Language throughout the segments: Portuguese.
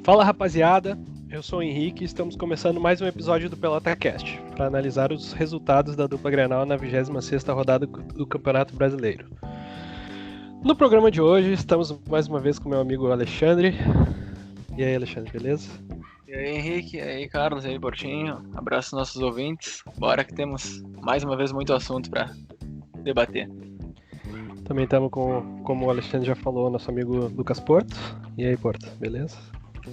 Fala rapaziada, eu sou o Henrique e estamos começando mais um episódio do PelotaCast para analisar os resultados da dupla Grenal na 26ª rodada do Campeonato Brasileiro. No programa de hoje estamos mais uma vez com meu amigo Alexandre. E aí, Alexandre, beleza? E aí, Henrique, e aí, Carlos, e aí, Portinho, abraço aos nossos ouvintes, bora que temos mais uma vez muito assunto para debater. Também estamos com, como o Alexandre já falou, nosso amigo Lucas Porto. E aí, Porto, beleza?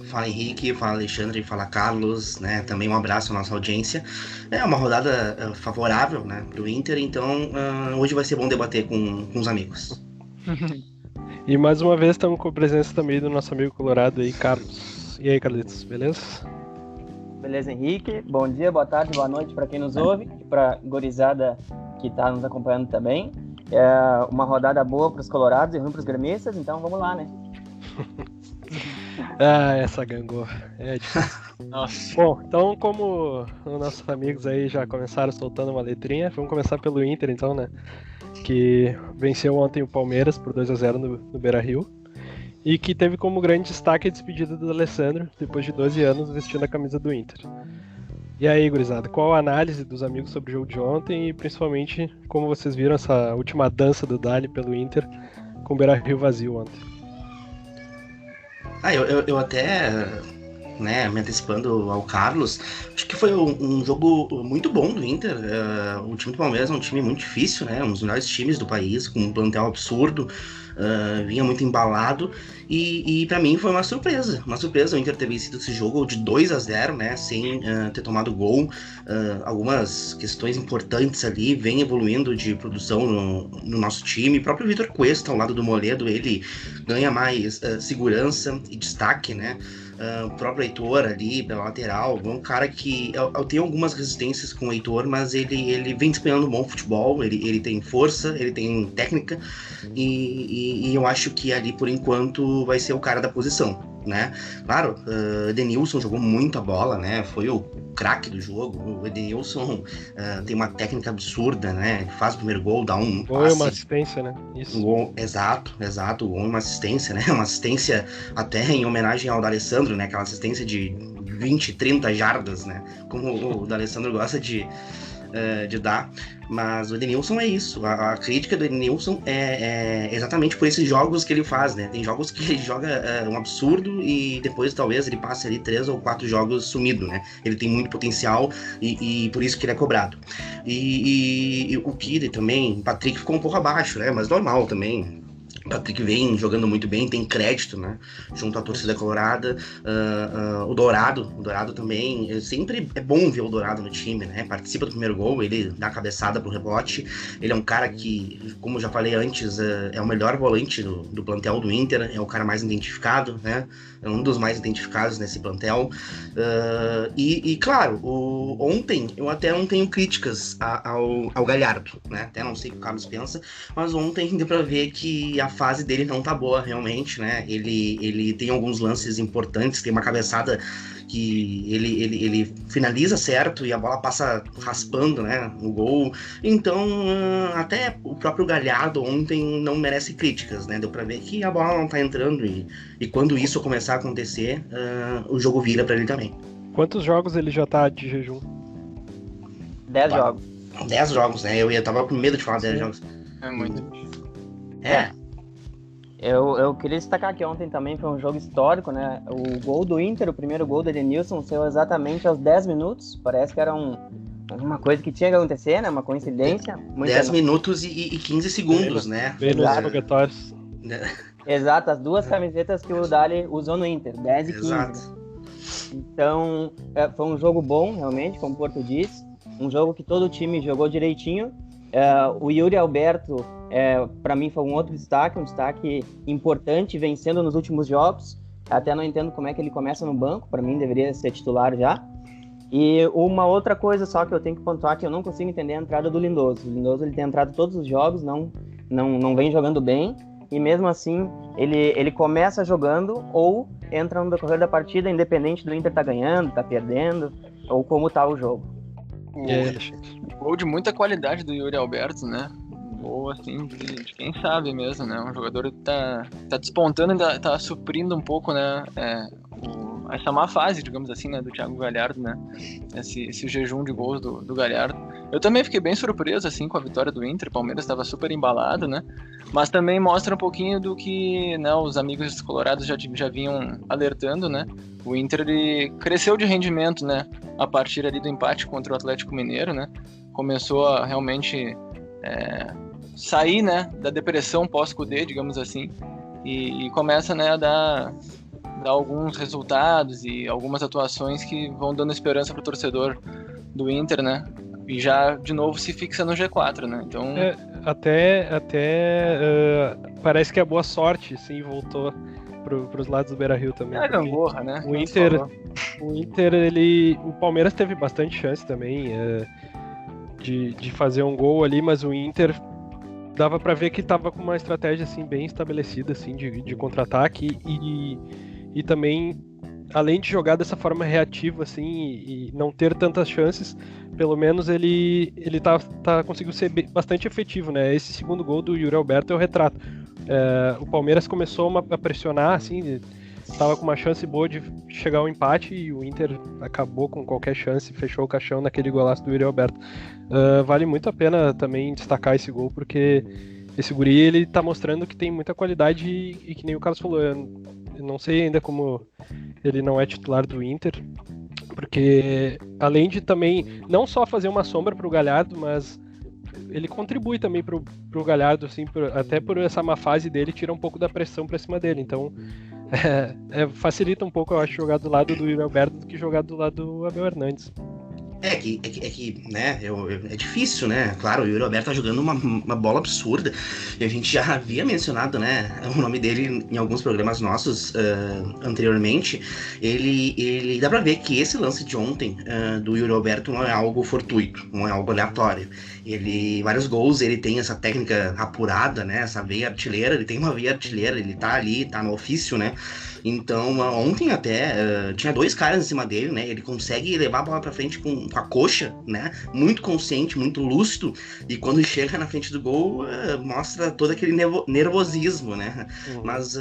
Fala Henrique, fala Alexandre, fala Carlos, né? Também um abraço à nossa audiência. É uma rodada favorável, né, pro Inter, então hoje vai ser bom debater com os amigos. E mais uma vez estamos com a presença também do nosso amigo colorado aí, Carlos. E aí, Carlitos, beleza? Beleza, Henrique. Bom dia, boa tarde, boa noite para quem nos ouve e para gorizada que está nos acompanhando também. É uma rodada boa para os colorados e ruim para os gremistas, então vamos lá, né? Essa gangorra. Nossa. Bom, então como os nossos amigos aí já começaram soltando uma letrinha, vamos começar pelo Inter então, né? Que venceu ontem o Palmeiras por 2-0 no Beira-Rio e que teve como grande destaque a despedida do Alessandro depois de 12 anos vestindo a camisa do Inter. E aí, gurizada, qual a análise dos amigos sobre o jogo de ontem e principalmente como vocês viram essa última dança do Dali pelo Inter com o Beira-Rio vazio ontem? Eu até, né, me antecipando ao Carlos, acho que foi um jogo muito bom do Inter. O time do Palmeiras é um time muito difícil, né, um dos melhores times do país, com um plantel absurdo, vinha muito embalado e para mim foi uma surpresa o Inter ter vencido esse jogo de 2-0, né, sem ter tomado gol. Algumas questões importantes ali, vem evoluindo de produção no nosso time. O próprio Vitor Cuesta, ao lado do Moledo, ele ganha mais segurança e destaque, né. O próprio Heitor ali pela lateral, um cara que eu tenho algumas resistências com o Heitor, mas ele vem desempenhando um bom futebol, ele tem força, ele tem técnica e eu acho que ali por enquanto vai ser o cara da posição, né? Claro, Edenilson jogou muita bola, né? Foi o craque do jogo. O Edenilson tem uma técnica absurda, né? Faz o primeiro gol, dá um Gol e uma assistência, né? Isso. Gol, exato, gol e uma assistência, né? Uma assistência até em homenagem ao D'Alessandro, né? Aquela assistência de 20, 30 jardas, né? Como o D'Alessandro gosta de dar, mas o Edenilson é isso. A crítica do Edenilson é exatamente por esses jogos que ele faz, né? Tem jogos que ele joga um absurdo e depois talvez ele passe ali 3 ou 4 jogos sumido, né? Ele tem muito potencial e por isso que ele é cobrado. E o Kidde também, o Patrick ficou um pouco abaixo, né? Mas normal também. O Patrick vem jogando muito bem, tem crédito, né, junto à torcida colorada. O Dourado também, sempre é bom ver o Dourado no time, né, participa do primeiro gol, ele dá a cabeçada pro rebote, ele é um cara que, como eu já falei antes, é o melhor volante do plantel do Inter, é o cara mais identificado, né, é um dos mais identificados nesse plantel. E claro, ontem eu até não tenho críticas ao Galhardo, né, até não sei o que o Carlos pensa, mas ontem deu pra ver que a fase dele não tá boa realmente, né? Ele tem alguns lances importantes, tem uma cabeçada que ele finaliza certo e a bola passa raspando, né, no gol. Então, até o próprio Galhardo ontem não merece críticas, né? Deu pra ver que a bola não tá entrando e quando isso começar a acontecer, o jogo vira pra ele também. Quantos jogos ele já tá de jejum? 10 jogos. 10 jogos, né? Eu tava com medo de falar 10 jogos. É muito. Eu queria destacar que ontem também foi um jogo histórico, né? O gol do Inter, o primeiro gol do Edenilson, saiu exatamente aos 10 minutos. Parece que era uma coisa que tinha que acontecer, né? Uma coincidência. 10 minutos e 15 segundos, né? Bem nos foguetórios. Exato, as duas camisetas que o Dali usou no Inter, 10 e 15. Exato. Então, foi um jogo bom, realmente, como o Porto disse. Um jogo que todo o time jogou direitinho. O Yuri Alberto, para mim, foi um outro destaque, um destaque importante, vencendo nos últimos jogos. Até não entendo como é que ele começa no banco, para mim deveria ser titular já. E uma outra coisa só que eu tenho que pontuar, que eu não consigo entender a entrada do Lindoso. O Lindoso, ele tem entrado todos os jogos, não vem jogando bem, e mesmo assim ele começa jogando ou entra no decorrer da partida, independente do Inter tá ganhando, tá perdendo, ou como tá o jogo. Gol de muita qualidade do Yuri Alberto, né? Gol assim de quem sabe mesmo, né? Um jogador que tá despontando, ainda tá suprindo um pouco, né? essa má fase, digamos assim, né, do Thiago Galhardo, né, esse jejum de gols do Galhardo. Eu também fiquei bem surpreso, assim, com a vitória do Inter. O Palmeiras estava super embalado, né, mas também mostra um pouquinho do que, né, os amigos colorados já vinham alertando, né. O Inter, ele cresceu de rendimento, né, a partir ali do empate contra o Atlético Mineiro, né, começou a realmente sair, né, da depressão pós-Cudê, digamos assim, e começa, né, a dar alguns resultados e algumas atuações que vão dando esperança pro torcedor do Inter, né? E já, de novo, se fixa no G4, né? Então... parece que a boa sorte, sim, voltou pros lados do Beira-Rio também. É a gangorra, né? O Inter, o Palmeiras teve bastante chance também de fazer um gol ali, mas o Inter dava pra ver que tava com uma estratégia, assim, bem estabelecida, assim, de contra-ataque e também, além de jogar dessa forma reativa, assim, e não ter tantas chances, pelo menos ele conseguiu ser bastante efetivo, né? Esse segundo gol do Yuri Alberto é o retrato. O Palmeiras começou a pressionar, assim, estava com uma chance boa de chegar ao empate e o Inter acabou com qualquer chance, fechou o caixão naquele golaço do Yuri Alberto. Vale muito a pena também destacar esse gol, porque esse guri, ele tá mostrando que tem muita qualidade e que nem o Carlos falou, eu não sei ainda como ele não é titular do Inter, porque além de também não só fazer uma sombra pro Galhardo, mas ele contribui também pro Galhardo, assim, até por essa má fase dele, tira um pouco da pressão pra cima dele, então facilita um pouco, eu acho, jogar do lado do Yuri Alberto do que jogar do lado do Abel Hernandes. É que né, é difícil, né? Claro, o Yuri Alberto tá jogando uma bola absurda. E a gente já havia mencionado, né, o nome dele em alguns programas nossos anteriormente. Ele dá pra ver que esse lance de ontem do Yuri Alberto não é algo fortuito, não é algo aleatório. Vários gols, ele tem essa técnica apurada, né? Essa veia artilheira, ele tem uma veia artilheira, ele tá ali, tá no ofício, né? Então, ontem até tinha dois caras em cima dele, né? Ele consegue levar a bola pra frente com a coxa, né? Muito consciente, muito lúcido. E quando chega na frente do gol, mostra todo aquele nervosismo, né? Mas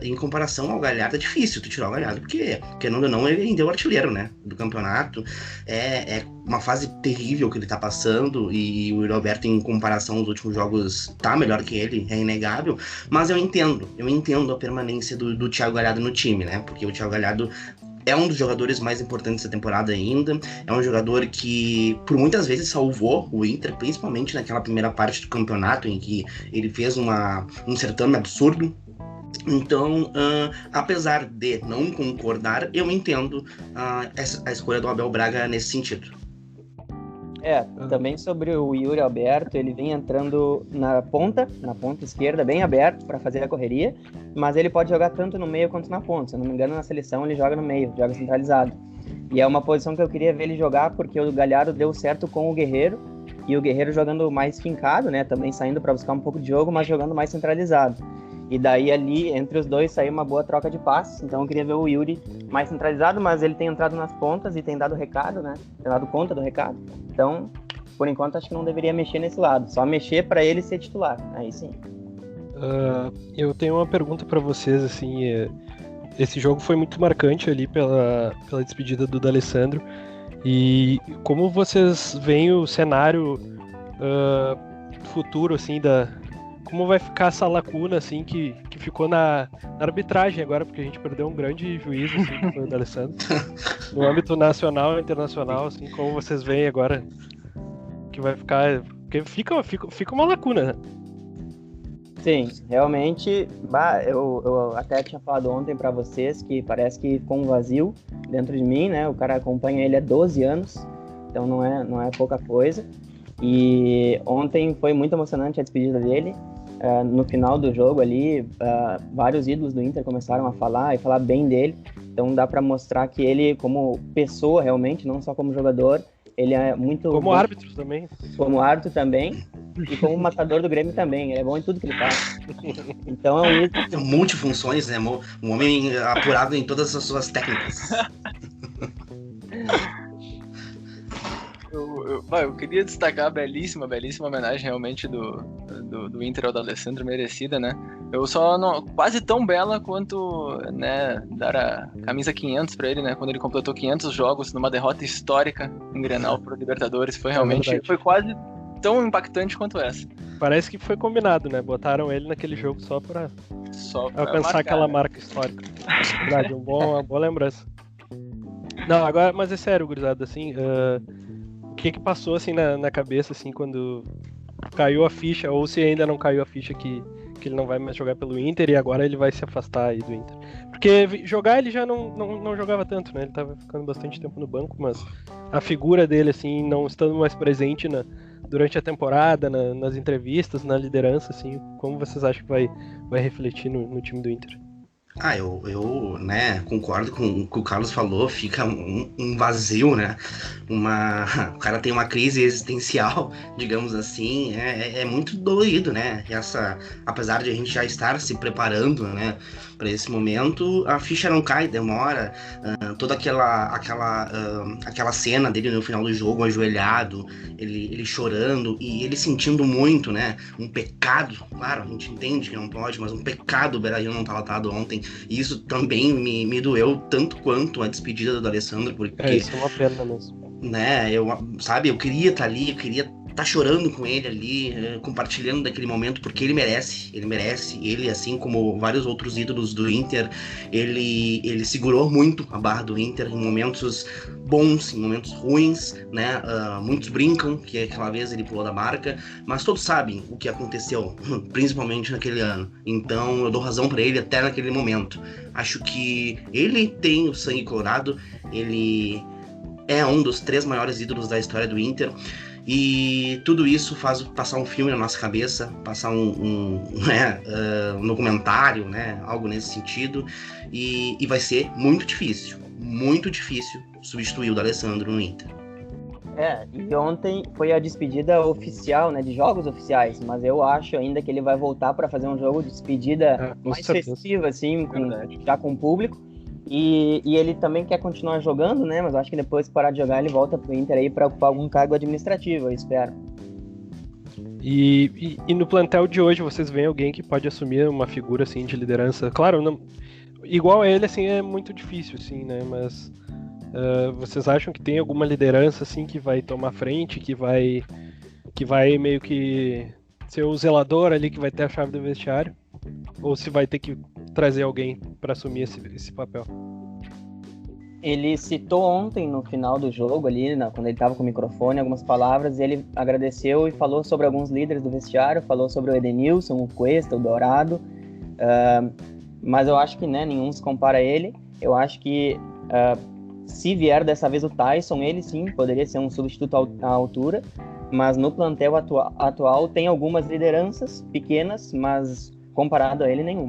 em comparação ao Galhardo, é difícil tu tirar o Galhardo, porque, querendo ou não, ele ainda é o artilheiro, né? Do campeonato. É uma fase terrível que ele tá passando. E o Roberto, em comparação aos últimos jogos, tá melhor que ele, é inegável. Mas eu entendo a permanência do Thiago Galhardo no time, né? Porque o Thiago Galhardo é um dos jogadores mais importantes da temporada ainda. É um jogador que, por muitas vezes, salvou o Inter, principalmente naquela primeira parte do campeonato, em que ele fez um certame absurdo. Então, apesar de não concordar, eu entendo a escolha do Abel Braga nesse sentido. Também sobre o Yuri Alberto, ele vem entrando na ponta esquerda, bem aberto para fazer a correria, mas ele pode jogar tanto no meio quanto na ponta. Se eu não me engano, na seleção ele joga no meio, joga centralizado. E é uma posição que eu queria ver ele jogar, porque o Galhardo deu certo com o Guerreiro, e o Guerreiro jogando mais fincado, né, também saindo para buscar um pouco de jogo, mas jogando mais centralizado. E daí ali, entre os dois, saiu uma boa troca de passes. Então eu queria ver o Yuri mais centralizado, mas ele tem entrado nas pontas e tem dado recado, né? Tem dado conta do recado. Então, por enquanto, acho que não deveria mexer nesse lado. Só mexer para ele ser titular. Aí sim. Eu tenho uma pergunta para vocês, assim. Esse jogo foi muito marcante ali pela despedida do D'Alessandro. E como vocês veem o cenário futuro, assim, como vai ficar essa lacuna, assim, que ficou na arbitragem agora, porque a gente perdeu um grande juiz, assim, que foi o D'Alessandro. No âmbito nacional e internacional, assim, como vocês veem agora que vai ficar... Porque fica uma lacuna, né? Sim, realmente, eu até tinha falado ontem pra vocês que parece que ficou um vazio dentro de mim, né? O cara acompanha ele há 12 anos, então não é pouca coisa. E ontem foi muito emocionante a despedida dele. No final do jogo ali, vários ídolos do Inter começaram a falar e falar bem dele. Então dá para mostrar que ele, como pessoa realmente, não só como jogador, ele é muito... Como árbitro também. Como árbitro também. E como matador do Grêmio também. Ele é bom em tudo que ele faz. Então é um ídolo. Tem multifunções, né? Um homem apurado em todas as suas técnicas. Eu queria destacar a belíssima homenagem realmente do Inter ao D'Alessandro, merecida, né? Eu só não... Quase tão bela quanto, né, dar a camisa 500 pra ele, né? Quando ele completou 500 jogos numa derrota histórica em Grenal pro Libertadores. Foi realmente... Foi quase tão impactante quanto essa. Parece que foi combinado, né? Botaram ele naquele jogo só pra alcançar marcar, aquela marca histórica. Verdade, uma boa lembrança. Não, agora, mas é sério, gurizada, assim... O que passou assim na cabeça assim quando caiu a ficha, ou se ainda não caiu a ficha que ele não vai mais jogar pelo Inter e agora ele vai se afastar aí do Inter? Porque jogar ele já não jogava tanto, né? Ele tava ficando bastante tempo no banco, mas a figura dele assim, não estando mais presente durante a temporada, nas entrevistas, na liderança, assim, como vocês acham que vai refletir no time do Inter? Eu né, concordo com o que o Carlos falou, fica um vazio, né? O cara tem uma crise existencial, digamos assim, é muito doído, né? Apesar de a gente já estar se preparando, né, para esse momento, a ficha não cai, demora. Toda aquela cena dele no final do jogo, ajoelhado, ele chorando e ele sentindo muito, né? Um pecado, claro, a gente entende que não pode, mas um pecado o Beira-Rio não estar lotado ontem. E isso também me doeu tanto quanto a despedida do D'Alessandro, porque... Isso é uma pena mesmo. Né, eu queria estar ali, eu queria estar chorando com ele ali, compartilhando daquele momento, porque ele merece, assim como vários outros ídolos do Inter, ele segurou muito a barra do Inter em momentos bons, em momentos ruins, né, muitos brincam que aquela vez ele pulou da barca, mas todos sabem o que aconteceu, principalmente naquele ano, então eu dou razão para ele até naquele momento. Acho que ele tem o sangue colorado, ele é um dos 3 maiores ídolos da história do Inter, e tudo isso faz passar um filme na nossa cabeça, passar um documentário, né, algo nesse sentido, e vai ser muito difícil substituir o D'Alessandro no Inter. E ontem foi a despedida oficial, né, de jogos oficiais, mas eu acho ainda que ele vai voltar para fazer um jogo de despedida mais festivo, assim, já com o público. E ele também quer continuar jogando, né? Mas eu acho que depois que parar de jogar, ele volta pro Inter aí pra ocupar algum cargo administrativo, eu espero. E no plantel de hoje, vocês veem alguém que pode assumir uma figura, assim, de liderança? Claro, não, igual a ele, assim, é muito difícil, assim, né? Mas vocês acham que tem alguma liderança, assim, que vai tomar frente, que vai meio que ser o zelador ali, que vai ter a chave do vestiário? Ou se vai ter que trazer alguém para assumir esse papel? Ele citou ontem no final do jogo ali, quando ele estava com o microfone, algumas palavras, e ele agradeceu e falou sobre alguns líderes do vestiário, falou sobre o Edenilson, o Cuesta, o Dourado, mas eu acho que, né, nenhum se compara a ele. Eu acho que se vier dessa vez o Tyson, ele sim poderia ser um substituto à altura, mas no plantel atual tem algumas lideranças pequenas, mas comparado a ele, nenhum.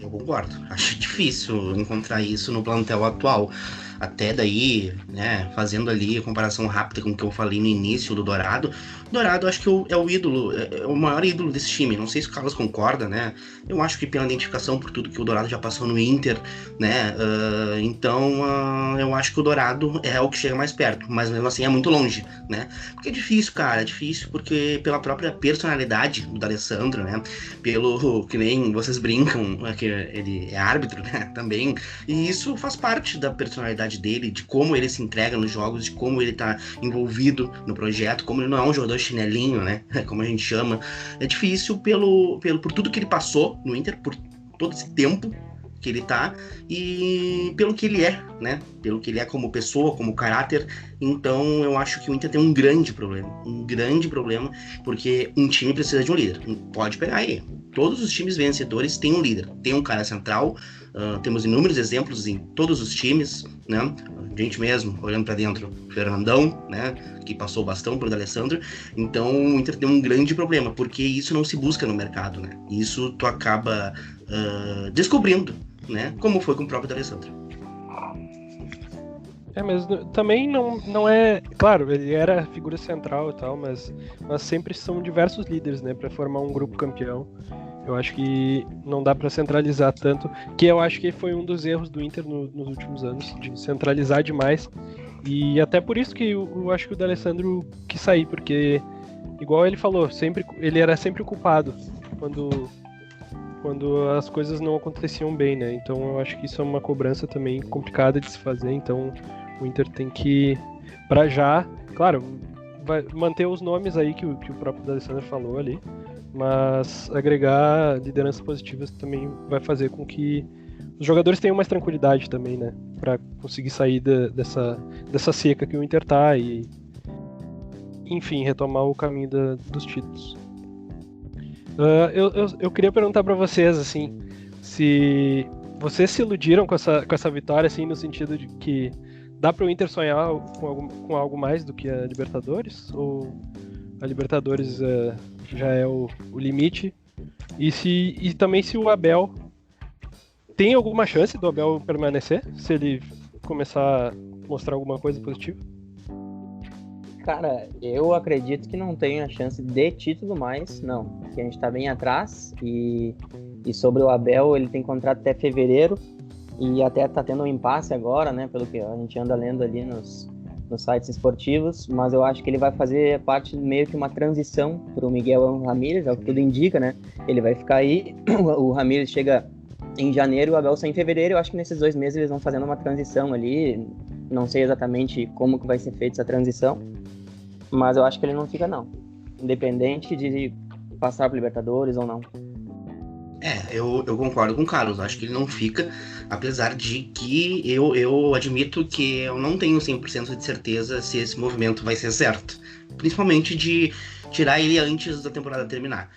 Eu concordo. Acho difícil encontrar isso no plantel atual. Até daí, né, fazendo ali a comparação rápida com o que eu falei no início do Dourado. Dourado, acho que é o ídolo, é o maior ídolo desse time. Não sei se o Carlos concorda, né? Eu acho que pela identificação por tudo que o Dourado já passou no Inter, né? Eu acho que o Dourado é o que chega mais perto, mas mesmo assim é muito longe, né? Porque é difícil, cara, é difícil porque pela própria personalidade do D'Alessandro, né? Pelo que nem vocês brincam, que ele é árbitro, né? Também. E isso faz parte da personalidade dele, de como ele se entrega nos jogos, de como ele tá envolvido no projeto, como ele não é um jogador chinelinho, né? Como a gente chama. É difícil por tudo que ele passou no Inter, por todo esse tempo que ele tá, e pelo que ele é, né? Pelo que ele é como pessoa, como caráter. Então eu acho que o Inter tem um grande problema, porque um time precisa de um líder. Pode pegar aí. Todos os times vencedores têm um líder, tem um cara central. Temos inúmeros exemplos em todos os times, né? A gente mesmo, olhando para dentro, Fernandão, né? Que passou o bastão pro D'Alessandro. Então o Inter tem um grande problema, porque isso não se busca no mercado, né? Isso tu acaba descobrindo, né? Como foi com o próprio D'Alessandro. Mas também não é... Claro, ele era a figura central e tal, mas sempre são diversos líderes, né? Para formar um grupo campeão. Eu acho que não dá para centralizar tanto, que eu acho que foi um dos erros do Inter nos últimos anos, de centralizar demais E até por isso que eu acho que o D'Alessandro quis sair, porque, igual ele falou, ele era sempre o culpado quando as coisas não aconteciam bem, né? Então eu acho que isso é uma cobrança também complicada de se fazer, então o Inter tem que, pra já, claro, vai manter os nomes aí que o próprio D'Alessandro falou ali, mas agregar lideranças positivas também vai fazer com que os jogadores tenham mais tranquilidade também, né? Pra conseguir sair dessa seca que o Inter tá e, enfim, retomar o caminho dos títulos. Eu queria perguntar pra vocês, assim, se vocês se iludiram com essa vitória, assim, no sentido de que dá pro Inter sonhar com algo mais do que a Libertadores? Ou a Libertadores já é o limite? E também se o Abel... Tem alguma chance do Abel permanecer? Se ele começar a mostrar alguma coisa positiva? Cara, eu acredito que não tem a chance de título mais, não. Porque a gente tá bem atrás e sobre o Abel, ele tem contrato até fevereiro e até tá tendo um impasse agora, né? Pelo que a gente anda lendo ali nos sites esportivos, mas eu acho que ele vai fazer parte meio que uma transição pro Miguel Ramírez, é o que tudo indica, né? Ele vai ficar aí, o Ramírez chega em janeiro, o Abel sai em fevereiro. Eu acho que nesses 2 meses eles vão fazendo uma transição ali. Não sei exatamente como que vai ser feita essa transição, mas eu acho que ele não fica, não. Independente de passar para Libertadores ou não. Eu concordo com o Carlos. Acho que ele não fica, apesar de que eu admito que eu não tenho 100% de certeza se esse movimento vai ser certo. Principalmente de tirar ele antes da temporada terminar.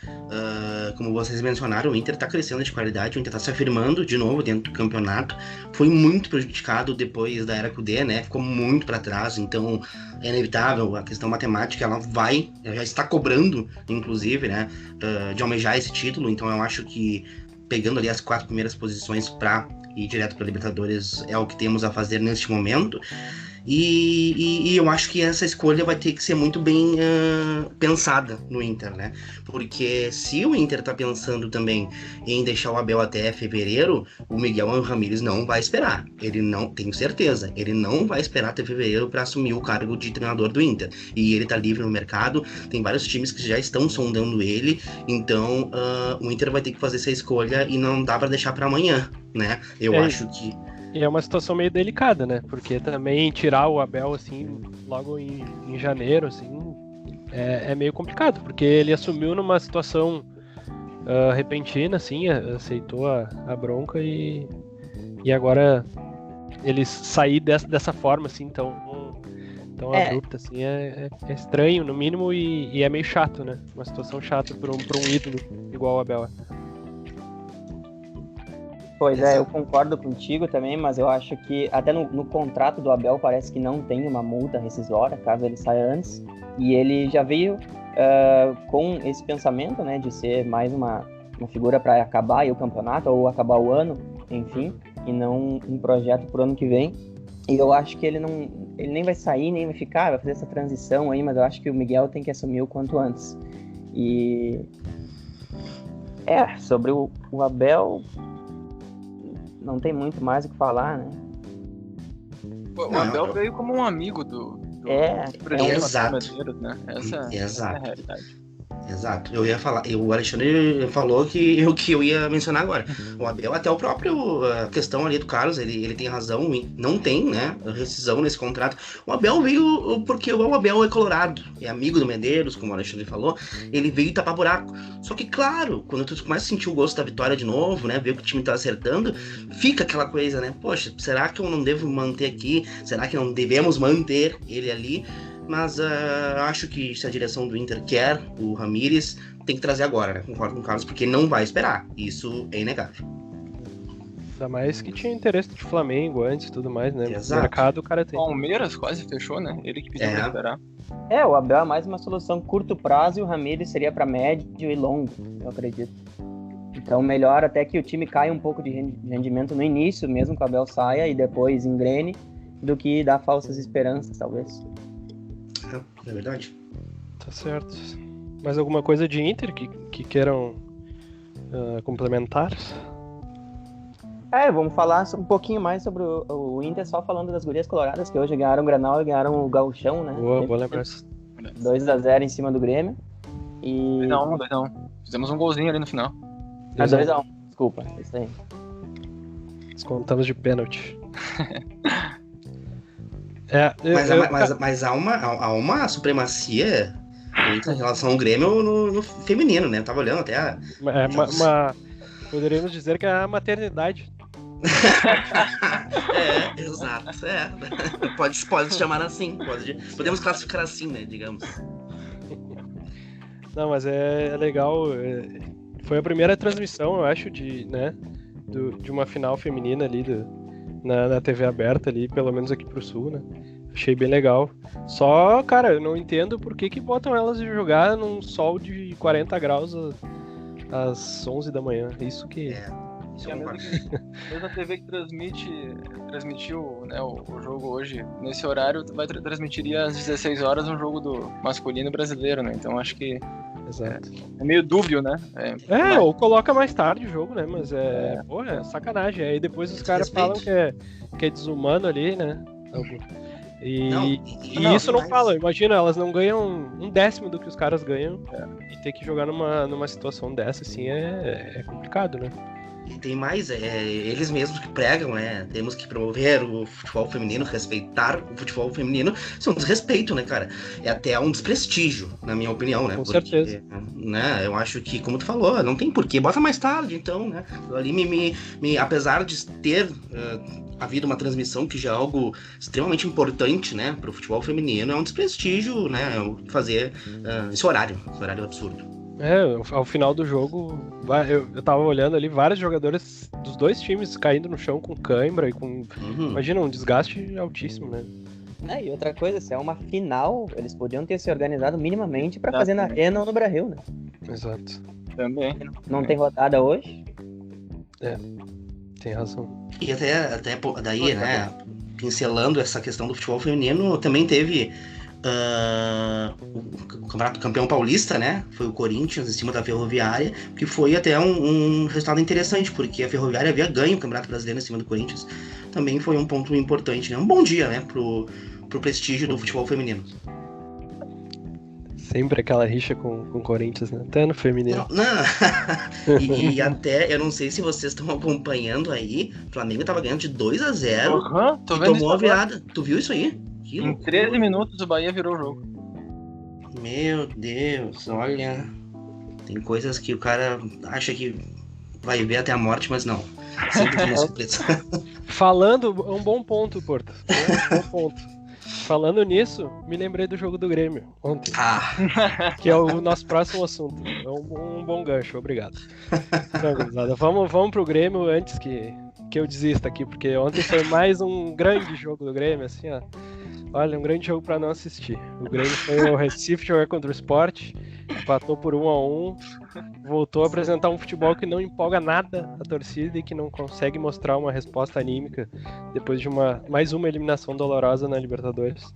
Como vocês mencionaram, o Inter tá crescendo de qualidade, o Inter tá se afirmando de novo dentro do campeonato. Foi muito prejudicado depois da era Kudê, né? Ficou muito para trás, então é inevitável. A questão matemática, ela já está cobrando, inclusive, né? De almejar esse título. Então eu acho que pegando ali as 4 primeiras posições para ir direto para Libertadores é o que temos a fazer neste momento. E eu acho que essa escolha vai ter que ser muito bem pensada no Inter, né? Porque se o Inter tá pensando também em deixar o Abel até fevereiro, o Miguel Ramírez não vai esperar. Ele não, tenho certeza, ele não vai esperar até fevereiro para assumir o cargo de treinador do Inter. E ele tá livre no mercado, tem vários times que já estão sondando ele, então o Inter vai ter que fazer essa escolha e não dá para deixar para amanhã, né? Eu acho que... E é uma situação meio delicada, né? Porque também tirar o Abel, assim, logo em janeiro, assim, é meio complicado. Porque ele assumiu numa situação repentina, assim, aceitou a bronca e agora ele sair dessa forma, assim, tão abrupta, assim, é estranho, no mínimo, e é meio chato, né? Uma situação chata pra um ídolo igual o Abel. Pois é, eu concordo contigo também, mas eu acho que até no contrato do Abel parece que não tem uma multa rescisória, caso ele saia antes, e ele já veio com esse pensamento, né, de ser mais uma figura para acabar aí o campeonato, ou acabar o ano, enfim, e não um projeto pro ano que vem, e eu acho que ele nem vai sair, nem vai ficar, vai fazer essa transição aí, mas eu acho que o Miguel tem que assumir o quanto antes. E... sobre o Abel... não tem muito mais o que falar, né? O Abel veio como um amigo do exato. Né? Essa é a realidade. Exato. Eu ia falar, o Alexandre falou que eu ia mencionar agora. O Abel, até o próprio questão ali do Carlos, ele tem razão, não tem, né, rescisão nesse contrato. O Abel veio porque o Abel é colorado, é amigo do Medeiros, como o Alexandre falou, ele veio tapar buraco. Só que, claro, quando tu começa a sentir o gosto da vitória de novo, né, ver que o time tá acertando, fica aquela coisa, né, poxa, será que eu não devo manter aqui? Será que não devemos manter ele ali? Mas acho que se a direção do Inter quer o Ramírez, tem que trazer agora, né? Concordo com o Carlos, porque não vai esperar. Isso é inegável. Ainda mais que tinha interesse de Flamengo antes e tudo mais, né? Exato. No mercado o cara tem. Palmeiras quase fechou, né? Ele que pediu pra esperar. O Abel é mais uma solução curto prazo e o Ramírez seria para médio e longo, eu acredito. Então melhor até que o time caia um pouco de rendimento no início, mesmo que o Abel saia e depois engrene, do que dar falsas esperanças, talvez. É verdade. Tá certo. Mais alguma coisa de Inter que queiram complementar? Vamos falar um pouquinho mais sobre o Inter, só falando das gurias coloradas, que hoje ganharam o Granal e ganharam o Gauchão, né? Boa lembrar. 2-0 em cima do Grêmio. E... 2-1. Fizemos um golzinho ali no final. 2-1, desculpa, isso aí. Descontamos de pênalti. Mas há uma supremacia em relação ao Grêmio no feminino, né? Eu tava olhando até poderíamos dizer que é a maternidade. Exato. Pode se chamar assim. Podemos classificar assim, né? Digamos. Não, mas é legal. Foi a primeira transmissão, eu acho, de uma final feminina ali na TV aberta ali, pelo menos aqui pro sul, né? Achei bem legal. Só, cara, eu não entendo por que botam elas de jogar num sol de 40 graus às 11 da manhã. Isso que... É a mesma TV que transmitiu, né, o jogo hoje, nesse horário, transmitiria às 16 horas um jogo do masculino brasileiro, né? Então acho que Exato. É meio dúbio, né? Ou coloca mais tarde o jogo, né? Mas é sacanagem. Aí depois os caras falam que é desumano ali, né? E isso não fala. Imagina, elas não ganham 1/10 do que os caras ganham. E ter que jogar numa situação dessa, assim, é complicado, né? E tem mais, eles mesmos que pregam, né? Temos que promover o futebol feminino, respeitar o futebol feminino. Isso é um desrespeito, né, cara? É até um desprestígio, na minha opinião, né? Com certeza. Né, eu acho que, como tu falou, não tem porquê. Bota mais tarde, então, né? Ali apesar de ter havido uma transmissão que já é algo extremamente importante, né? Pro futebol feminino, é um desprestígio, né? Fazer esse horário absurdo. Ao final do jogo, eu tava olhando ali vários jogadores dos dois times caindo no chão com cãibra e com... Imagina, um desgaste altíssimo, né? E outra coisa, se é uma final, eles podiam ter se organizado minimamente pra fazer na Arena ou no Brasil, né? Exato. Também. Não tem rodada hoje? Tem razão. E até daí, né, pincelando essa questão do futebol feminino, também teve... o campeonato campeão paulista, né? Foi o Corinthians em cima da Ferroviária, que foi até um resultado interessante, porque a Ferroviária havia ganho o Campeonato Brasileiro em cima do Corinthians. Também foi um ponto importante, né? Um bom dia, né? Pro prestígio do futebol feminino. Sempre aquela rixa com o Corinthians, né? Até no feminino. Não. E até, eu não sei se vocês estão acompanhando aí, o Flamengo tava ganhando de 2-0 e tomou a virada. Tu viu isso aí? Em 13 minutos o Bahia virou o jogo. Meu Deus, olha. Tem coisas que o cara acha que vai ver até a morte, mas não. Sempre tem uma surpresa. Falando, um bom ponto, Porto. Um bom ponto. Falando nisso, me lembrei do jogo do Grêmio ontem. Que é o nosso próximo assunto. É um bom gancho, obrigado. Então, vamos pro Grêmio antes que eu desista aqui, porque ontem foi mais um grande jogo do Grêmio, assim, ó. Olha, um grande jogo pra não assistir. O Grêmio foi ao Recife jogar contra o Sport, empatou por 1-1, voltou a apresentar um futebol que não empolga nada a torcida e que não consegue mostrar uma resposta anímica depois de mais uma eliminação dolorosa na Libertadores.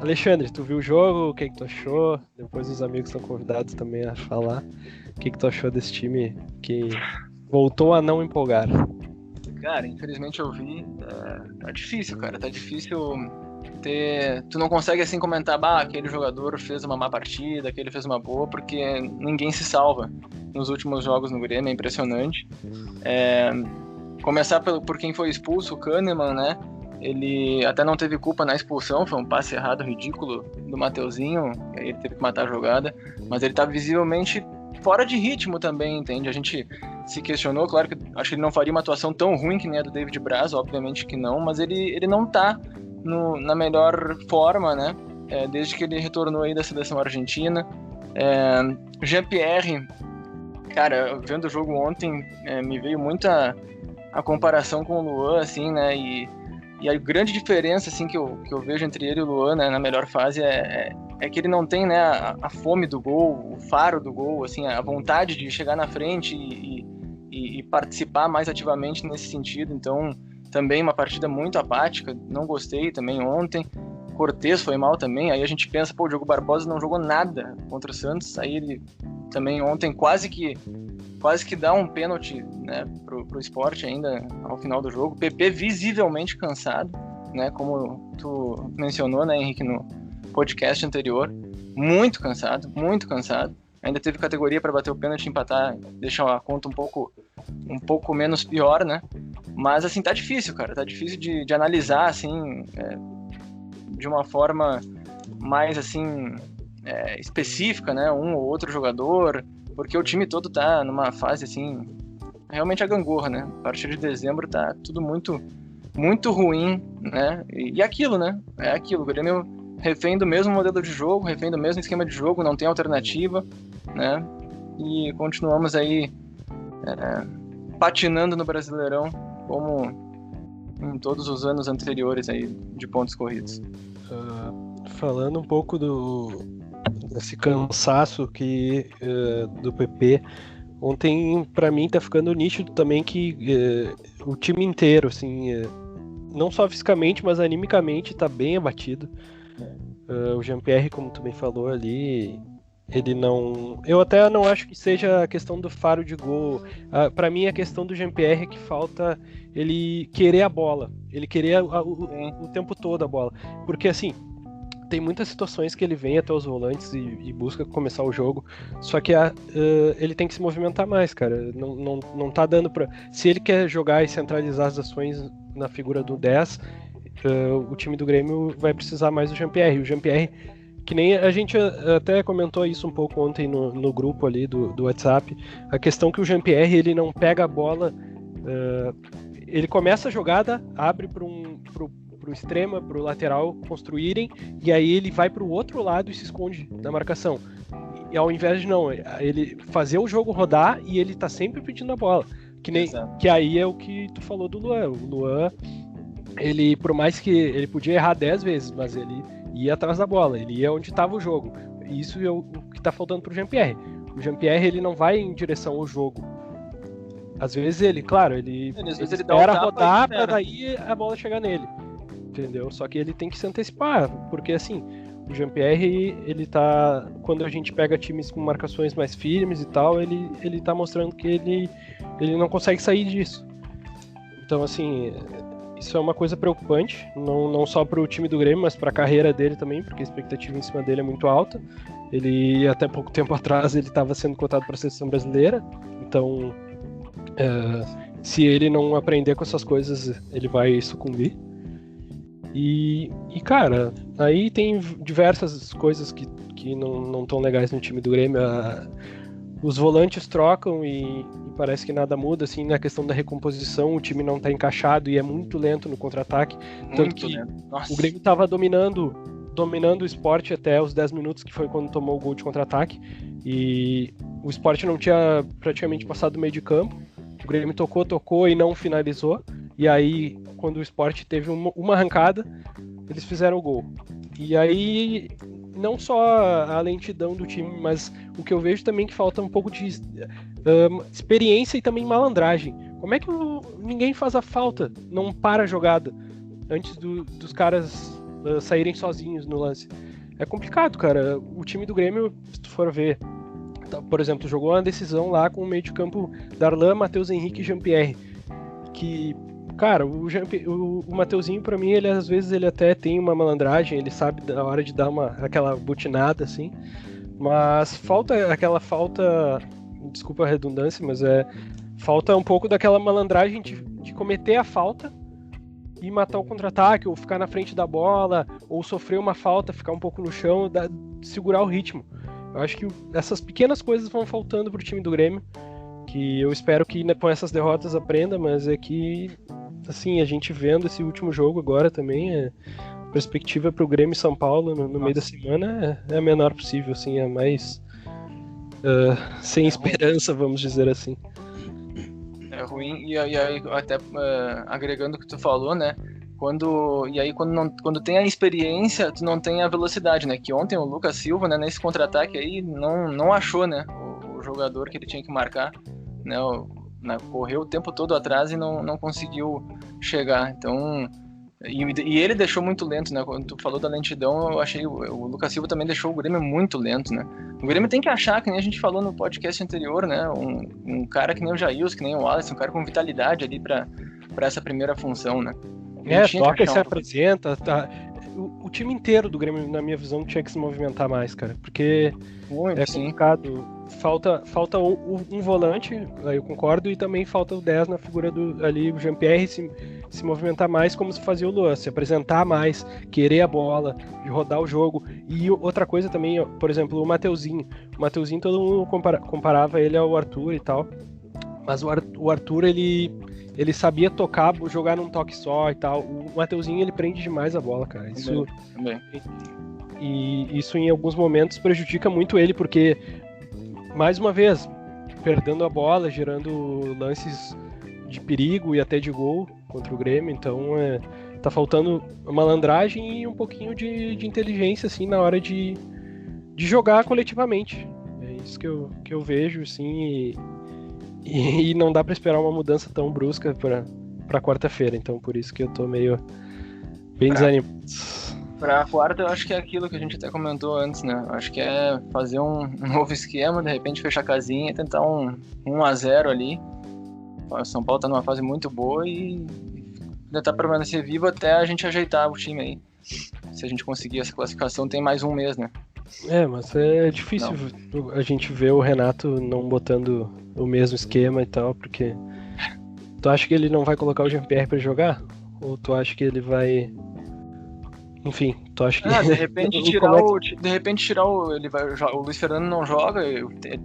Alexandre, tu viu o jogo? O que tu achou? Depois os amigos são convidados também a falar. O que tu achou desse time que voltou a não empolgar? Cara, infelizmente eu vi. Tá difícil, cara. Tá difícil ter. Tu não consegue assim comentar, aquele jogador fez uma má partida, aquele fez uma boa, porque ninguém se salva nos últimos jogos no Grêmio, é impressionante. Começar por quem foi expulso, o Kahneman, né? Ele até não teve culpa na expulsão, foi um passe errado ridículo do Mateuzinho, aí ele teve que matar a jogada, mas ele tá visivelmente fora de ritmo também, entende? A gente se questionou, claro que acho que ele não faria uma atuação tão ruim que nem a do David Braz, obviamente que não, mas ele não tá na melhor forma, né? Desde que ele retornou aí da seleção argentina. Jean-Pierre, cara, vendo o jogo ontem, me veio muita a comparação com o Luan, assim, né? E a grande diferença, assim, que eu vejo entre ele e o Luan, né, na melhor fase é que ele não tem, né, a fome do gol, o faro do gol, assim, a vontade de chegar na frente e participar mais ativamente nesse sentido. Então, também uma partida muito apática, não gostei também ontem. Cortez foi mal também, aí a gente pensa, o Diogo Barbosa não jogou nada contra o Santos, aí ele também ontem quase que quase que dá um pênalti, né, pro Sport ainda ao final do jogo. PP visivelmente cansado, né, como tu mencionou, né, Henrique, no podcast anterior, muito cansado, ainda teve categoria para bater o pênalti e empatar, deixar a conta um pouco menos pior, né, mas assim, tá difícil, cara, tá difícil de analisar, assim, de uma forma mais, assim, específica, né, um ou outro jogador, porque o time todo tá numa fase, assim, realmente a gangorra, né? A partir de dezembro tá tudo muito, muito ruim, né? E aquilo, né? É aquilo, o Grêmio refém do mesmo modelo de jogo, refém do mesmo esquema de jogo, não tem alternativa, né? E continuamos aí patinando no Brasileirão, como em todos os anos anteriores aí de pontos corridos. Falando um pouco desse cansaço do PP, ontem pra mim tá ficando nítido também que o time inteiro, assim, não só fisicamente, mas animicamente tá bem abatido. O Jean-Pierre, como tu bem falou ali, ele não... Eu até não acho que seja a questão do faro de gol. Pra mim a questão do Jean-Pierre é que falta ele querer a bola, ele querer o tempo todo a bola, porque assim, tem muitas situações que ele vem até os volantes e busca começar o jogo, só que ele tem que se movimentar mais, cara. Não tá dando pra... Se ele quer jogar e centralizar as ações na figura do 10, o time do Grêmio vai precisar mais do Jean-Pierre. O Jean-Pierre, que nem a gente até comentou isso um pouco ontem no grupo ali do WhatsApp, a questão que o Jean-Pierre, ele não pega a bola, ele começa a jogada, abre pro extrema, pro lateral construírem, e aí ele vai pro outro lado e se esconde na marcação. E ao invés de ele fazer o jogo rodar, e ele tá sempre pedindo a bola. Que aí é o que tu falou do Luan. O Luan, ele, por mais que ele podia errar 10 vezes, mas ele ia atrás da bola, ele ia onde tava o jogo. Isso é o que tá faltando pro Jean-Pierre. O Jean-Pierre, ele não vai em direção ao jogo. Às vezes ele espera rodar pra daí a bola chegar nele. Entendeu? Só que ele tem que se antecipar, porque assim, o Jean-Pierre, ele tá... Quando a gente pega times com marcações mais firmes e tal, ele tá mostrando que ele não consegue sair disso. Então, assim, isso é uma coisa preocupante, não só pro time do Grêmio, mas pra carreira dele também, porque a expectativa em cima dele é muito alta. Ele, até pouco tempo atrás, ele estava sendo cotado para a seleção brasileira, então se ele não aprender com essas coisas, ele vai sucumbir. E cara, aí tem diversas coisas que não estão legais no time do Grêmio. Os volantes trocam e parece que nada muda, assim, na questão da recomposição, o time não está encaixado e é muito lento no contra-ataque. Tanto que o Grêmio estava dominando o Sport até os 10 minutos, que foi quando tomou o gol de contra-ataque, e o Sport não tinha praticamente passado do meio de campo. O Grêmio tocou e não finalizou. E aí, quando o Sport teve uma arrancada, eles fizeram o gol. E aí, não só a lentidão do time, mas o que eu vejo também que falta um pouco de experiência e também malandragem. Como é que ninguém faz a falta, não para a jogada, antes dos caras saírem sozinhos no lance? É complicado, cara. O time do Grêmio, se tu for ver, por exemplo, jogou uma decisão lá com o meio de campo Darlan, Matheus Henrique e Jean-Pierre, que... Cara, o Mateuzinho, pra mim, ele às vezes ele até tem uma malandragem, ele sabe da hora de dar aquela butinada, assim, mas falta, desculpa a redundância, mas falta um pouco daquela malandragem de cometer a falta e matar o contra-ataque, ou ficar na frente da bola, ou sofrer uma falta, ficar um pouco no chão, segurar o ritmo. Eu acho que essas pequenas coisas vão faltando pro time do Grêmio, que eu espero que com essas derrotas aprenda, mas é que, assim, a gente vendo esse último jogo agora também, a perspectiva pro Grêmio e São Paulo no meio da semana é a menor possível, assim, é mais sem esperança, vamos dizer assim. É ruim, e aí até agregando o que tu falou, né, quando tem a experiência, tu não tem a velocidade, né, que ontem o Lucas Silva, né, nesse contra-ataque aí, não achou, né, o jogador que ele tinha que marcar, né, correu o tempo todo atrás e não conseguiu chegar. Então E ele deixou muito lento, né? Quando tu falou da lentidão, eu achei o Lucas Silva também deixou o Grêmio muito lento, né? O Grêmio tem que achar, que nem a gente falou no podcast anterior, né? Um cara que nem o Jailson, que nem o Wallace, um cara com vitalidade ali pra essa primeira função, né? Toca e se apresenta, tá? O time inteiro do Grêmio, na minha visão, tinha que se movimentar mais, cara, porque muito, é complicado. Falta um volante, aí eu concordo, e também falta o 10 na figura ali, o Jean-Pierre se movimentar mais como se fazia o Luan, se apresentar mais, querer a bola, de rodar o jogo. E outra coisa também, por exemplo, o Mateuzinho. O Mateuzinho, todo mundo comparava ele ao Arthur e tal, mas o Arthur, ele sabia tocar, jogar num toque só e tal. O Mateuzinho, ele prende demais a bola, cara. Isso, também. E isso em alguns momentos prejudica muito ele, porque, mais uma vez, perdendo a bola, gerando lances de perigo e até de gol contra o Grêmio. Então tá faltando malandragem e um pouquinho de inteligência assim, na hora de jogar coletivamente. É isso que eu vejo, assim, e não dá pra esperar uma mudança tão brusca pra quarta-feira. Então por isso que eu tô meio bem desanimado. Pra quarta, eu acho que é aquilo que a gente até comentou antes, né? Acho que é fazer um novo esquema, de repente fechar a casinha, tentar um 1-0 ali. O São Paulo tá numa fase muito boa e tentar permanecer vivo até a gente ajeitar o time aí. Se a gente conseguir essa classificação, tem mais um mês, né? Mas é difícil a gente ver o Renato não botando o mesmo esquema e tal, porque tu acha que ele não vai colocar o Jean-Pierre pra jogar? Ou tu acha que ele vai... Enfim, tu acha que... de repente tirar o Luiz Fernando não joga,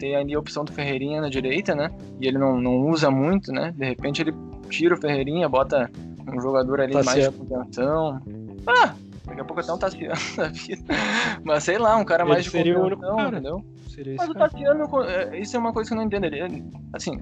tem ali a opção do Ferreirinha na direita, né? E ele não usa muito, né? De repente ele tira o Ferreirinha, bota um jogador ali mais de contenção. Daqui a pouco até um Tassiano da vida. Mas sei lá, um cara mais de seria contenção, o único cara, entendeu? Mas o Tassiano, isso é uma coisa que eu não entendo. Ele, assim,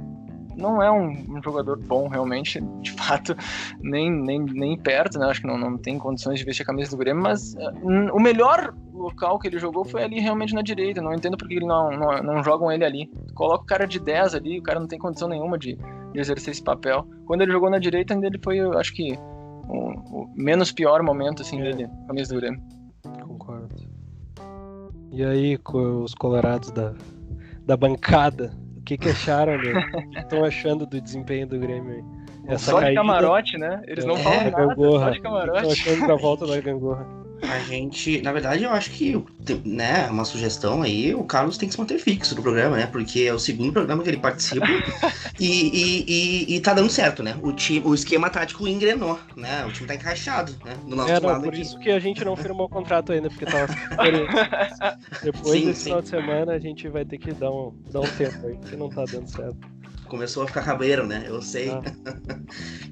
não é um jogador bom, realmente, de fato, nem perto, né? Acho que não tem condições de vestir a camisa do Grêmio, mas o melhor local que ele jogou foi ali realmente na direita. Não entendo porque ele não jogam ele ali. Coloca o cara de 10 ali, o cara não tem condição nenhuma de exercer esse papel. Quando ele jogou na direita, ainda ele foi, eu acho que, o menos pior momento assim dele, a camisa do Grêmio. Concordo. E aí, com os colorados da bancada, o que acharam, né? O que estão achando do desempenho do Grêmio aí? Só de camarote, né? Eles não falam nada, gangorra. só de camarote. Estão achando da volta da gangorra. A gente, na verdade, eu acho que, né, uma sugestão aí, o Carlos tem que se manter fixo no programa, né? Porque é o segundo programa que ele participa e tá dando certo, né? O esquema tático engrenou, né? O time tá encaixado, né? Do nosso lado por aqui. Isso que a gente não firmou o contrato ainda, porque tava depois desse final de semana a gente vai ter que dar um tempo aí, porque não tá dando certo. Começou a ficar cabreiro, né? Eu sei.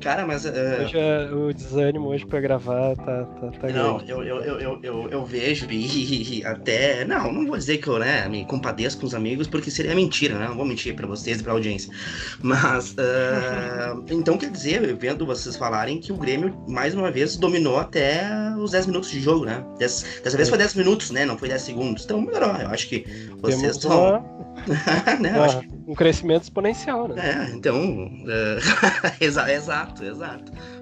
Cara, mas... Hoje o desânimo hoje pra gravar tá não, grande. eu vejo e até... Não vou dizer que eu, né, me compadeço com os amigos, porque seria mentira, né? Não vou mentir pra vocês e pra audiência. Mas, então quer dizer, vendo vocês falarem que o Grêmio, mais uma vez, dominou até os 10 minutos de jogo, né? Dessa vez foi 10 minutos, né? Não foi 10 segundos. Então melhorou. Eu acho que vocês estão... né? Um crescimento exponencial, né? Então, exato.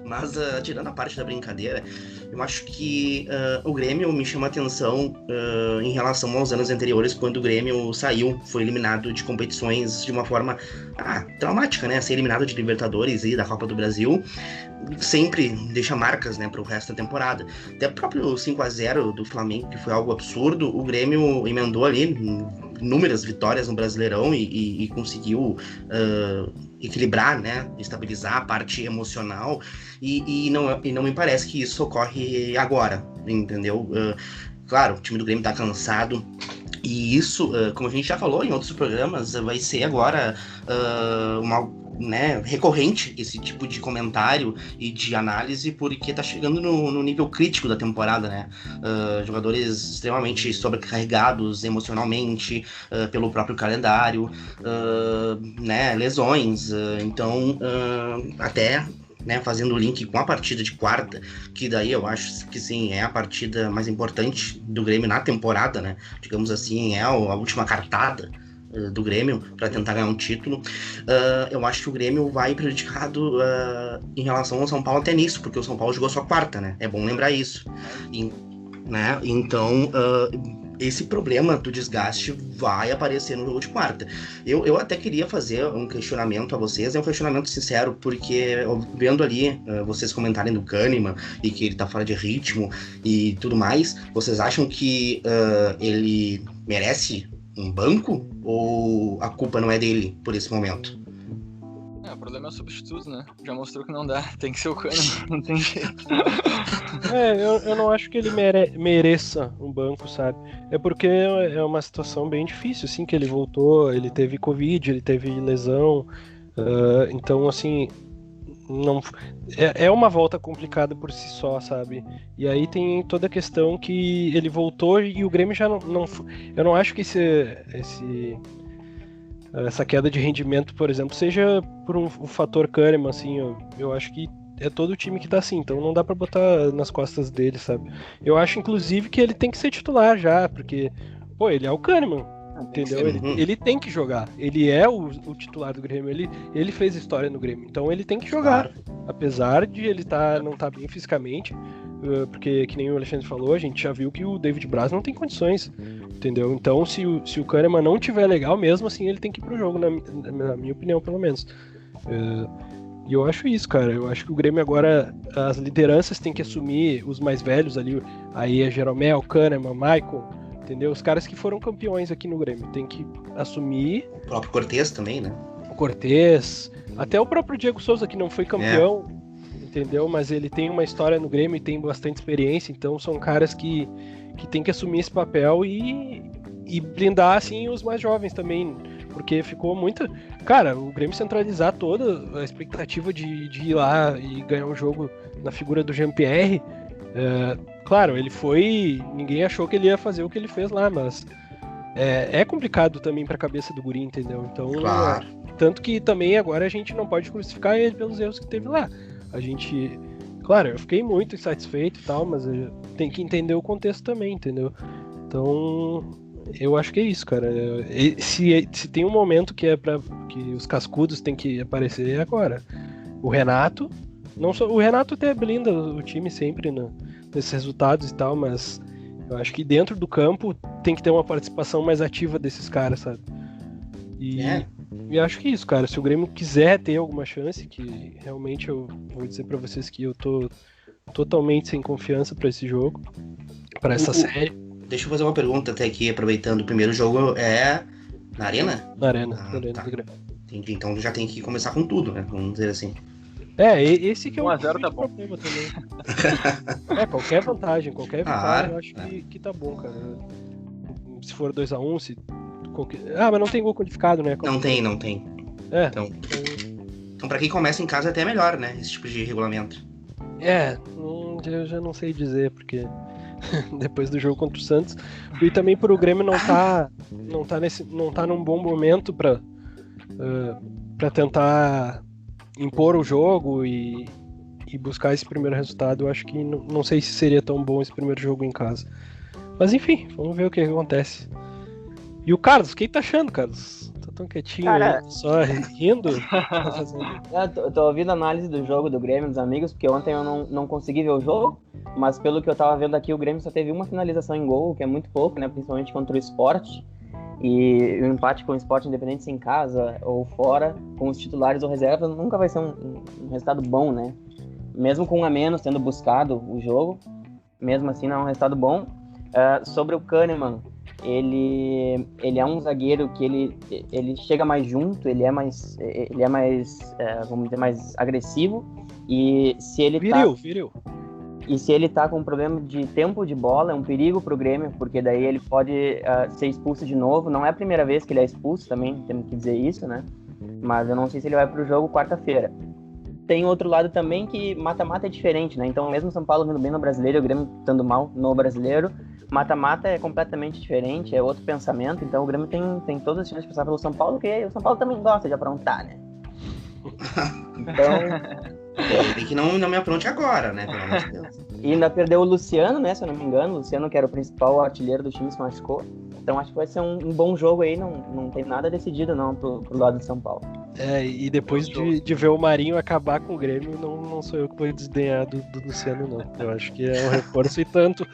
Mas, tirando a parte da brincadeira, eu acho que o Grêmio me chama a atenção em relação aos anos anteriores, quando o Grêmio foi eliminado de competições de uma forma traumática, né? Ser eliminado de Libertadores e da Copa do Brasil sempre deixa marcas, né, pro resto da temporada. Até o próprio 5-0 do Flamengo, que foi algo absurdo, o Grêmio emendou ali inúmeras vitórias no Brasileirão e conseguiu equilibrar, né, estabilizar a parte emocional e não me parece que isso ocorre agora, entendeu? Claro, o time do Grêmio tá cansado e isso, como a gente já falou em outros programas, vai ser agora recorrente esse tipo de comentário e de análise, porque tá chegando no nível crítico da temporada, né? Jogadores extremamente sobrecarregados emocionalmente pelo próprio calendário, né? Lesões, então até... né, fazendo o link com a partida de quarta, que daí eu acho que sim, é a partida mais importante do Grêmio na temporada, né? Digamos assim, é a última cartada do Grêmio para tentar ganhar um título. Eu acho que o Grêmio vai prejudicado em relação ao São Paulo até nisso, porque o São Paulo jogou só quarta, né? É bom lembrar isso. Né? Então, esse problema do desgaste vai aparecer no jogo de quarta. Eu até queria fazer um questionamento a vocês, é um questionamento sincero, porque vendo ali vocês comentarem do Kahneman e que ele tá fora de ritmo e tudo mais, vocês acham que ele merece um banco ou a culpa não é dele por esse momento? O problema é o substituto, né? Já mostrou que não dá, tem que ser o Kahneman, não tem jeito. Eu não acho que ele mereça um banco, sabe? É porque é uma situação bem difícil, assim, que ele voltou, ele teve Covid, ele teve lesão, então, assim, não é uma volta complicada por si só, sabe? E aí tem toda a questão que ele voltou e o Grêmio já não eu não acho que essa queda de rendimento, por exemplo, seja por um fator Kahneman, assim, eu acho que é todo o time que tá assim, então não dá pra botar nas costas dele, sabe? Eu acho, inclusive, que ele tem que ser titular já, porque, pô, ele é o Kahneman, entendeu? Ele tem que jogar, ele é o titular do Grêmio, ele fez história no Grêmio, então ele tem que jogar, apesar de ele não tá bem fisicamente, porque, que nem o Alexandre falou, a gente já viu que o David Braz não tem condições, entendeu? Então, se o Kahneman não tiver legal, mesmo assim, ele tem que ir pro jogo, na minha opinião, pelo menos. E eu acho isso, cara. Eu acho que o Grêmio agora, as lideranças têm que assumir os mais velhos ali. Aí é Jeromel, Kahneman, Maicon, entendeu? Os caras que foram campeões aqui no Grêmio. Tem que assumir. O próprio Cortez também, né? O Cortez. Até o próprio Diego Souza, que não foi campeão, entendeu? Mas ele tem uma história no Grêmio e tem bastante experiência. Então são caras que tem que assumir esse papel e blindar, assim, os mais jovens também. Porque ficou muito... Cara, o Grêmio centralizar toda a expectativa de ir lá e ganhar um jogo na figura do Jean-Pierre. Claro, ele foi... Ninguém achou que ele ia fazer o que ele fez lá, mas é complicado também pra cabeça do guri, entendeu? Então, claro. Tanto que também agora a gente não pode crucificar ele pelos erros que teve lá. A gente... Claro, eu fiquei muito insatisfeito e tal, mas tem que entender o contexto também, entendeu? Então... Eu acho que é isso, cara. Se tem um momento que é para que os cascudos têm que aparecer, é agora. O Renato, o Renato até blinda o time sempre nesses resultados e tal, mas eu acho que dentro do campo tem que ter uma participação mais ativa desses caras, sabe? E acho que é isso, cara. Se o Grêmio quiser ter alguma chance, que realmente eu vou dizer pra vocês que eu tô totalmente sem confiança pra esse jogo, pra essa série. Deixa eu fazer uma pergunta até aqui, aproveitando. O primeiro jogo é na Arena? Na Arena tá. do Grêmio. Entendi. Então já tem que começar com tudo, né? Vamos dizer assim. Esse que é o 1-0 tá bom. problema também. Qualquer vantagem eu acho que tá bom, cara. Se for 2-1, se qualquer... mas não tem gol qualificado, né? Não tem. Então pra quem começa em casa é até melhor, né? Esse tipo de regulamento. Eu já não sei dizer, porque depois do jogo contra o Santos, e também pro Grêmio não tá num bom momento pra tentar impor o jogo e buscar esse primeiro resultado. Eu acho que não sei se seria tão bom esse primeiro jogo em casa, mas enfim, vamos ver o que acontece. E o Carlos, o que tá achando, Carlos? Tá tão quietinho, cara, aí, só rindo? Eu tô ouvindo a análise do jogo do Grêmio, dos amigos, porque ontem eu não consegui ver o jogo, mas pelo que eu tava vendo aqui, o Grêmio só teve uma finalização em gol, que é muito pouco, né? Principalmente contra o Sport. E o empate com o Sport, independente se em casa ou fora, com os titulares ou reservas, nunca vai ser um resultado bom, né? Mesmo com um a menos, tendo buscado o jogo, mesmo assim não é um resultado bom. Sobre o Kahneman, ele é um zagueiro que ele chega mais junto, ele é mais vamos dizer, mais agressivo, e se ele viril. E se ele tá com um problema de tempo de bola, é um perigo pro Grêmio, porque daí ele pode ser expulso de novo. Não é a primeira vez que ele é expulso também, temos que dizer isso, né? Mas eu não sei se ele vai pro jogo quarta-feira. Tem outro lado também que mata-mata é diferente, né? Então, mesmo São Paulo vindo bem no Brasileiro e o Grêmio estando mal no Brasileiro, mata-mata é completamente diferente, é outro pensamento. Então, o Grêmio tem todas as chances de passar pelo São Paulo, porque o São Paulo também gosta de aprontar, né? Então... Tem que não me apronte agora, né? Pelo amor de Deus. E ainda perdeu o Luciano, né? Se eu não me engano. O Luciano, que era o principal artilheiro do time, se machucou. Então acho que vai ser um bom jogo aí, não tem nada decidido não pro lado de São Paulo. E depois de ver o Marinho acabar com o Grêmio, não sou eu que vou desdenhar do Luciano, não. Eu acho que é um reforço e tanto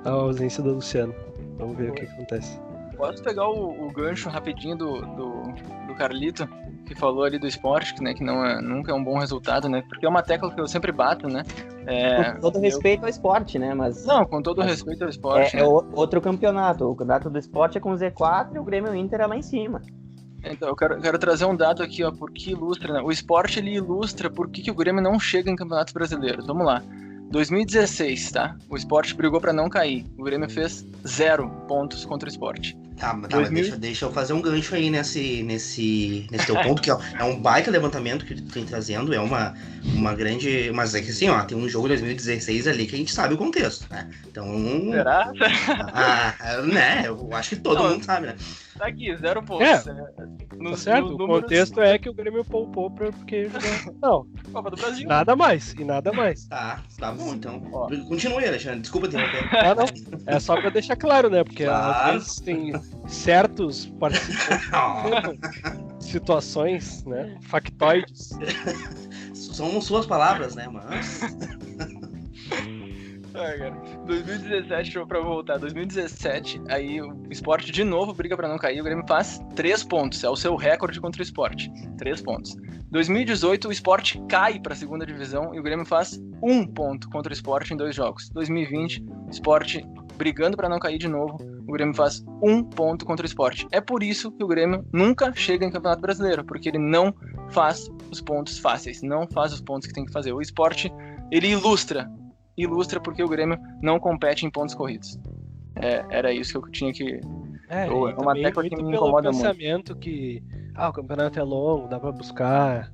a ausência do Luciano. Vamos ver o que acontece. Posso pegar o gancho rapidinho do Carlito, que falou ali do esporte, que, né, que nunca é um bom resultado, né? Porque é uma tecla que eu sempre bato, né? Com todo respeito ao esporte, né? Com todo respeito ao esporte. É outro campeonato. O campeonato do esporte é com o Z4 e o Grêmio Inter é lá em cima. Então, eu quero trazer um dado aqui, ó, porque ilustra, né? O esporte, ele ilustra por que o Grêmio não chega em campeonatos brasileiros. Vamos lá. 2016, tá? O Sport brigou pra não cair. O Grêmio fez 0 pontos contra o Sport. Tá, mas deixa eu fazer um gancho aí nesse teu ponto, que é um baita levantamento que tu tem trazendo, é uma grande... Mas é que assim, ó, tem um jogo de 2016 ali que a gente sabe o contexto, né? Então... Será? Né? Eu acho que todo mundo sabe, né? Tá aqui, 0 pontos. Tá certo, o contexto é que o Grêmio poupou porque jogou... Não, Copa do Brasil. Nada mais, e nada mais. Tá bom, então. Continue, Alexandre, desculpa interromper. Não. É só pra deixar claro, né? Porque às vezes tem certos participantes situações, né? Factoides. São suas palavras, né, mas... Cara. 2017, pra voltar, 2017, aí o Sport de novo briga pra não cair, o Grêmio faz 3 pontos, é o seu recorde contra o Sport, 3 pontos. 2018, o Sport cai pra segunda divisão e o Grêmio faz 1 ponto contra o Sport em 2 jogos. 2020, o Sport brigando pra não cair de novo, o Grêmio faz 1 ponto contra o Sport. É por isso que o Grêmio nunca chega em Campeonato Brasileiro, porque ele não faz os pontos fáceis, não faz os pontos que tem que fazer. O Sport, ele ilustra porque o Grêmio não compete em pontos corridos. Era isso que eu tinha que... É uma tecla que me incomoda muito. Pensamento que o campeonato é longo, dá pra buscar.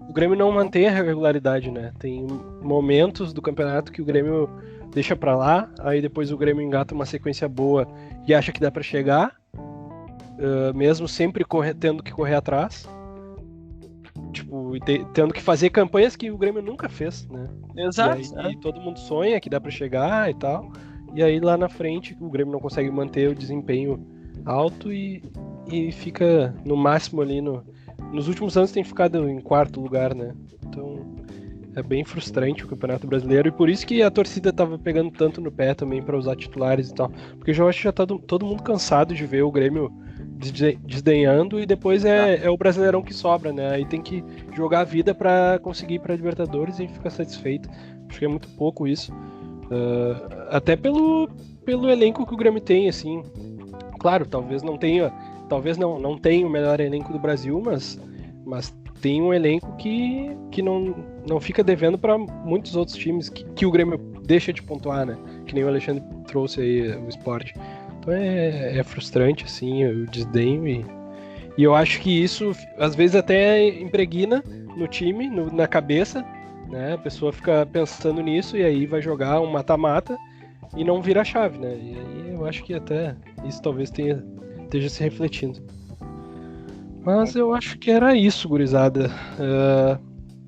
O Grêmio não mantém a regularidade, né? Tem momentos do campeonato que o Grêmio deixa pra lá, aí depois o Grêmio engata uma sequência boa e acha que dá pra chegar, mesmo sempre tendo que correr atrás. Tipo, tendo que fazer campanhas que o Grêmio nunca fez, né? Exato. E aí todo mundo sonha que dá pra chegar e tal. E aí lá na frente o Grêmio não consegue manter o desempenho alto e fica no máximo ali nos últimos anos tem ficado em 4º lugar, né? Então é bem frustrante o Campeonato Brasileiro e por isso que a torcida tava pegando tanto no pé também pra usar titulares e tal. Porque eu acho que já tá todo mundo cansado de ver o Grêmio desdenhando e depois é o Brasileirão que sobra, né? Aí tem que jogar a vida pra conseguir ir pra Libertadores e ficar satisfeito. Acho que é muito pouco isso. Até pelo elenco que o Grêmio tem, assim. Claro, talvez não tenha o melhor elenco do Brasil, mas tem um elenco que não fica devendo para muitos outros times que o Grêmio deixa de pontuar, né? Que nem o Alexandre trouxe aí o Sport. Então é frustrante, assim, o desdenho e eu acho que isso às vezes até impregna no time, na cabeça, né? A pessoa fica pensando nisso e aí vai jogar um mata-mata e não vira a chave, né? E aí eu acho que até isso talvez esteja se refletindo. Mas eu acho que era isso, gurizada.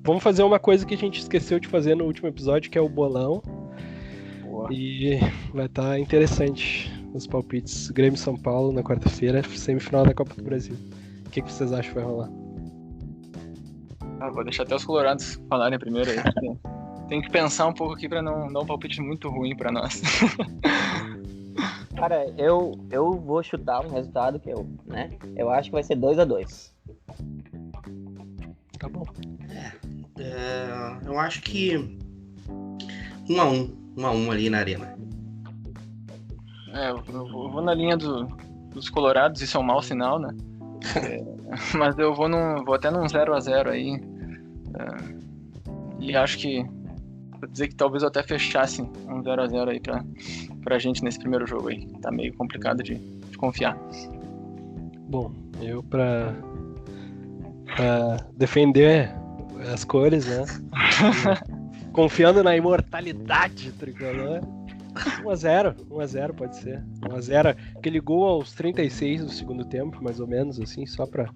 Vamos fazer uma coisa que a gente esqueceu de fazer no último episódio, que é o bolão. Boa. E vai estar interessante os palpites. Grêmio São Paulo na quarta-feira, semifinal da Copa do Brasil. O que vocês acham que vai rolar? Vou deixar até os colorados falarem primeiro aí. Tem que pensar um pouco aqui pra não dar um palpite muito ruim pra nós. Cara, eu vou chutar um resultado que eu acho que vai ser 2-2. Tá bom. Eu acho que 1-1 ali na arena. Eu vou na linha dos colorados, isso é um mau sinal, né? Mas eu vou até num 0-0 aí. E acho que vou dizer que talvez eu até fechasse um 0-0 aí pra gente nesse primeiro jogo aí. Tá meio complicado de confiar. Bom, eu pra defender as cores, né? Confiando na imortalidade tricolor. 1-0 pode ser. 1-0, aquele gol aos 36 do segundo tempo, mais ou menos, assim, só pra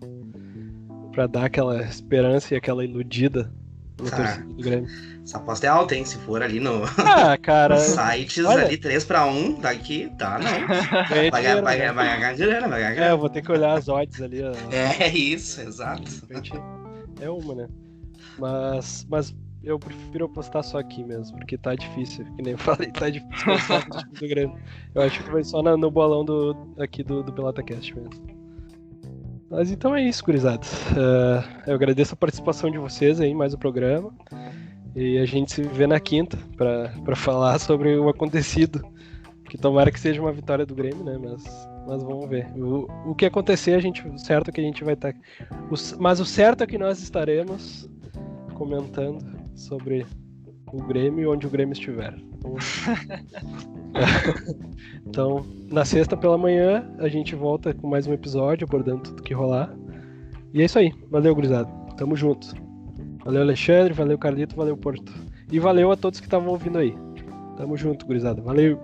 dar aquela esperança e aquela iludida na torcida do Grêmio. Essa aposta é alta, hein? Se for ali no Cara, nos sites, olha, ali 3-1, daqui, tá, não. ganhei Vai dinheiro, ganhar né? grana, vai ganhar Eu grana. vou ter que olhar as odds ali. É isso, exato. De repente é uma, né? Mas eu prefiro apostar só aqui mesmo, porque tá difícil, que nem eu falei, tá difícil pensar no time do Grêmio. Eu acho que vai só no bolão aqui do PelataCast mesmo. Mas então é isso, gurizada. Eu agradeço a participação de vocês aí em mais um programa. E a gente se vê na quinta pra falar sobre o acontecido. Que tomara que seja uma vitória do Grêmio, né? Mas vamos ver. O que acontecer, o certo é que a gente vai estar. Mas o certo é que nós estaremos comentando sobre o Grêmio e onde o Grêmio estiver. Então, na sexta pela manhã, a gente volta com mais um episódio, abordando tudo que rolar. E é isso aí. Valeu, gurizada. Tamo junto. Valeu, Alexandre. Valeu, Carlito. Valeu, Porto. E valeu a todos que estavam ouvindo aí. Tamo junto, gurizada. Valeu.